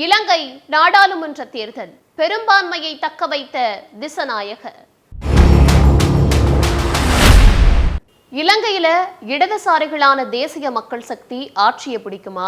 இலங்கை நாடாளுமன்ற தேர்தல் பெரும்பான்மையை தக்கவைத்த திசநாயக. இலங்கையில இடதுசாரிகளான தேசிய மக்கள் சக்தி ஆட்சியை பிடிக்குமா,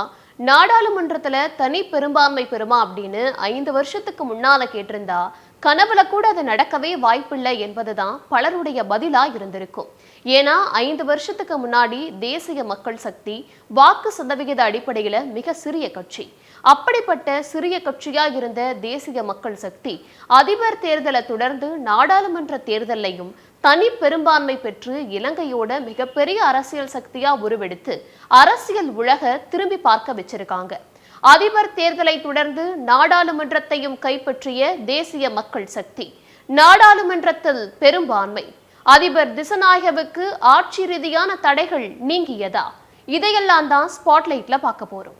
நாடாளுமன்றத்துல தனி பெரும்பான்மை பெறுமா அப்படின்னு 5 வருஷத்துக்கு முன்னால கேட்டிருந்தா கனவுல கூட அது நடக்கவே வாய்ப்பில்லை என்பதுதான் பலருடைய பதிலா இருந்திருக்கும். ஏன்னா 5 வருஷத்துக்கு முன்னாடி தேசிய மக்கள் சக்தி வாக்கு சதவிகித அடிப்படையில மிக சிறிய கட்சி. அப்படிப்பட்ட சிறிய கட்சியா இருந்த தேசிய மக்கள் சக்தி அதிபர் தேர்தலை தொடர்ந்து நாடாளுமன்ற தேர்தலையும் தனி பெரும்பான்மை பெற்று இலங்கையோட மிகப்பெரிய அரசியல் சக்தியா உருவெடுத்து அரசியல் உலக திரும்பி பார்க்க வச்சிருக்காங்க. அதிபர் தேர்தலை தொடர்ந்து நாடாளுமன்றத்தையும் கைப்பற்றிய தேசிய மக்கள் சக்தி நாடாளுமன்றத்தில் பெரும்பான்மை, அதிபர் திசநாயகவுக்கு ஆட்சி ரீதியான தடைகள் நீங்கியதா, இதையெல்லாம் தான் ஸ்பாட்லைட்ல பார்க்க போறோம்.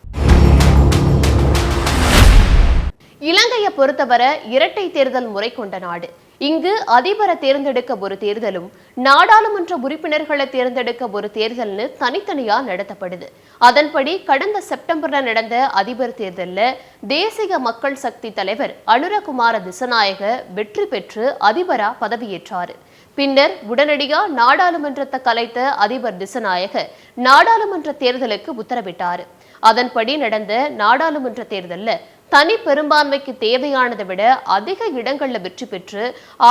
இலங்கையை பொறுத்தவரை இரட்டை தேர்தல் முறை கொண்ட நாடு. இங்கு அதிபரை தேர்ந்தெடுக்க ஒரு தேர்தலும் நாடாளுமன்ற உறுப்பினர்களை தேர்ந்தெடுக்க ஒரு தேர்தல்னு தனித்தனியா நடத்தப்படுது. அதன்படி கடந்த செப்டம்பர்ல நடந்த அதிபர் தேர்தலில் தேசிய மக்கள் சக்தி தலைவர் அனுரகுமார திசநாயக வெற்றி பெற்று அதிபரா பதவியேற்றாரு. பின்னர் உடனடியா நாடாளுமன்றத்தை கலைத்த அதிபர் திசநாயக நாடாளுமன்ற தேர்தலுக்கு உத்தரவிட்டாரு. அதன்படி நடந்த நாடாளுமன்ற தேர்தலில் தனி பெரும்பான்மைக்கு தேவையானதை விட அதிக இடங்கள்ல வெற்றி பெற்று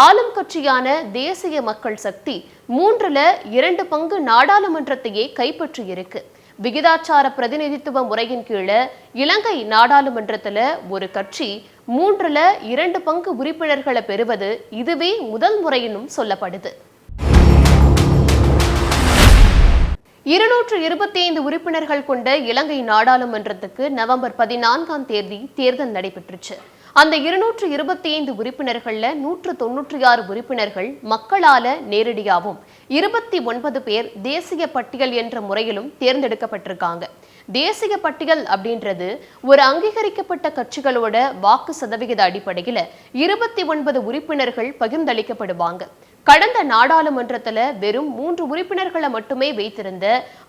ஆளும் கட்சியான தேசிய மக்கள் சக்தி 2/3 பங்கு நாடாளுமன்றத்தையே கைப்பற்றி இருக்கு. விகிதாச்சார பிரதிநிதித்துவ முறையின் கீழே இலங்கை நாடாளுமன்றத்துல ஒரு கட்சி 2/3 பங்கு உறுப்பினர்களை பெறுவது இதுவே முதல் முறையினும் சொல்லப்படுது. 225 உறுப்பினர்கள் கொண்ட இலங்கை நாடாளுமன்றத்துக்கு நவம்பர் 14ஆம் தேதி தேர்தல் நடைபெற்றுச்சு. அந்த 225 உறுப்பினர்கள்ல 196 உறுப்பினர்கள் மக்களால நேரடியாகவும் 29 பேர் தேசிய பட்டியல் என்ற முறையிலும் தேர்ந்தெடுக்கப்பட்டிருக்காங்க. தேசிய பட்டியல் அப்படின்றது ஒரு அங்கீகரிக்கப்பட்ட கட்சிகளோட வாக்கு சதவிகித அடிப்படையில 29 உறுப்பினர்கள் பகிர்ந்தளிக்கப்படுவாங்க. கடந்த நாடாளுமன்றத்துல வெறும் 3 உறுப்பினர்களை மட்டுமே வைத்திருந்த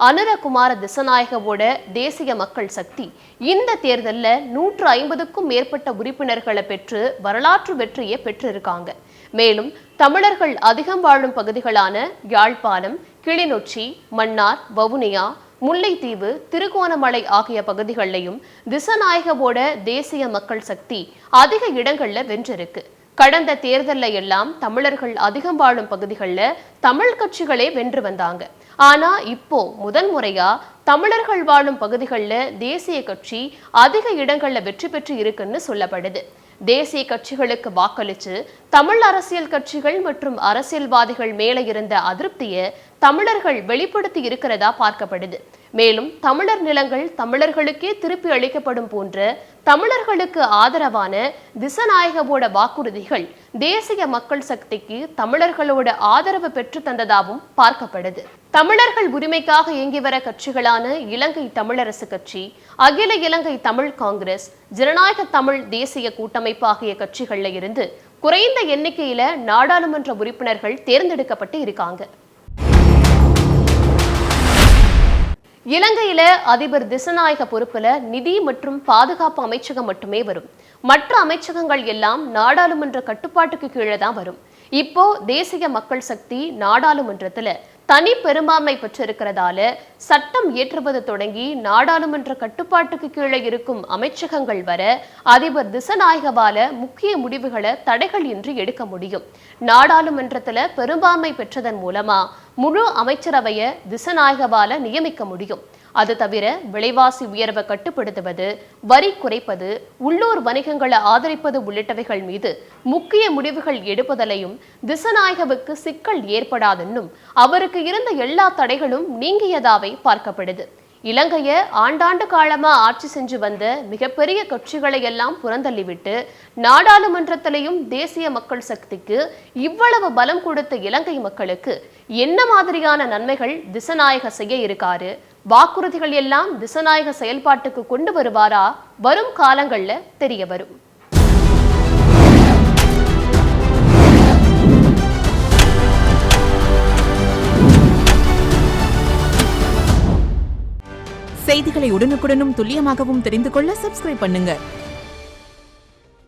அனுரகுமார திசநாயகவோட தேசிய மக்கள் சக்தி இந்த தேர்தலில் 150க்கும் மேற்பட்ட உறுப்பினர்களை பெற்று வரலாற்று வெற்றியை பெற்றிருக்காங்க. மேலும் தமிழர்கள் அதிகம் வாழும் பகுதிகளான யாழ்ப்பாணம், கிளிநொச்சி, மன்னார், வவுனியா, முல்லைத்தீவு, திருகோணமலை ஆகிய பகுதிகளிலையும் திசநாயகவோட தேசிய மக்கள் சக்தி அதிக இடங்கள்ல வென்றிருக்கு. கடந்த தேர்தலில் எல்லாம் தமிழர்கள் அதிகம் வாழும் பகுதிகளில் தமிழ் கட்சிகளே வென்று வந்தாங்க. ஆனா இப்போ முதல் முறையா தமிழர்கள் வாழும் பகுதிகளில் தேசிய கட்சி அதிக இடங்கள்ல வெற்றி பெற்று இருக்குன்னு சொல்லப்படுது. தேசிய கட்சிகளுக்கு வாக்களிச்சு தமிழ் அரசியல் கட்சிகள் மற்றும் அரசியல்வாதிகள் மேல இருந்த அதிருப்தியை தமிழர்கள் வெளிப்படுத்தி இருக்கிறதா பார்க்கப்படுது. மேலும் தமிழர் நிலங்கள் தமிழர்களுக்கே திருப்பி அளிக்கப்படும் போன்ற தமிழர்களுக்கு ஆதரவான திசநாயகவோட வாக்குறுதிகள் தேசிய மக்கள் சக்திக்கு தமிழர்களோட ஆதரவு பெற்று தந்ததாகவும் பார்க்கப்படுது. தமிழர்கள் உரிமைக்காக இயங்கி வர கட்சிகளான இலங்கை தமிழரசு கட்சி, அகில இலங்கை தமிழ் காங்கிரஸ், ஜனநாயக தமிழ் தேசிய கூட்டமைப்பு ஆகிய கட்சிகள்ல இருந்து குறைந்த எண்ணிக்கையில நாடாளுமன்ற உறுப்பினர்கள் தேர்ந்தெடுக்கப்பட்டு இருக்காங்க. இலங்கையில அதிபர் திசநாயக பொறுப்புல நிதி மற்றும் பாதுகாப்பு அமைச்சகம் மட்டுமே வரும். மற்ற அமைச்சகங்கள் எல்லாம் நாடாளுமன்ற கட்டுப்பாட்டுக்கு கீழே தான் வரும். இப்போ தேசிய மக்கள் சக்தி நாடாளுமன்றத்துல தனி பெரும்பான்மை பெற்றிருக்கிறதால சட்டம் இயற்றுவது தொடங்கி நாடாளுமன்ற கட்டுப்பாட்டுக்கு கீழே இருக்கும் அமைச்சகங்கள் வர அதிபர் திசநாயகவால முக்கிய முடிவுகளை தடைகள் இன்றி எடுக்க முடியும். நாடாளுமன்றத்துல பெரும்பான்மை பெற்றதன் மூலமா முழு அமைச்சரவையை திசநாயகவால நியமிக்க முடியும். அது தவிர விலைவாசி உயர்வை கட்டுப்படுத்துவது, வரி குறைப்பது, உள்ளூர் வணிகங்களை ஆதரிப்பது உள்ளிட்டவைகள் மீது முக்கிய முடிவுகள் எடுப்பதிலையும் திசநாயகவுக்கு சிக்கல் ஏற்படாதென்னும் அவருக்கு இருந்த எல்லா தடைகளும் நீங்கியதாவே பார்க்கப்படுது. இலங்கையை ஆண்டாண்டு காலமா ஆட்சி செஞ்சு வந்த மிகப்பெரிய கட்சிகளை எல்லாம் புறந்தள்ளிவிட்டு நாடாளுமன்றத்திலையும் தேசிய மக்கள் சக்திக்கு இவ்வளவு பலம் கொடுத்த இலங்கை மக்களுக்கு என்ன மாதிரியான நன்மைகள் திசநாயக செய்ய இருக்காரு, வாக்குறுதிகள் எல்லாம் திசநாயக செயல்பாட்டுக்கு கொண்டு வருவாரா, வரும் காலங்கள்ல தெரிய வரும். செய்திகளை உடனுக்குடனும் துல்லியமாகவும் தெரிந்து கொள்ள சப்ஸ்கிரைப் பண்ணுங்க.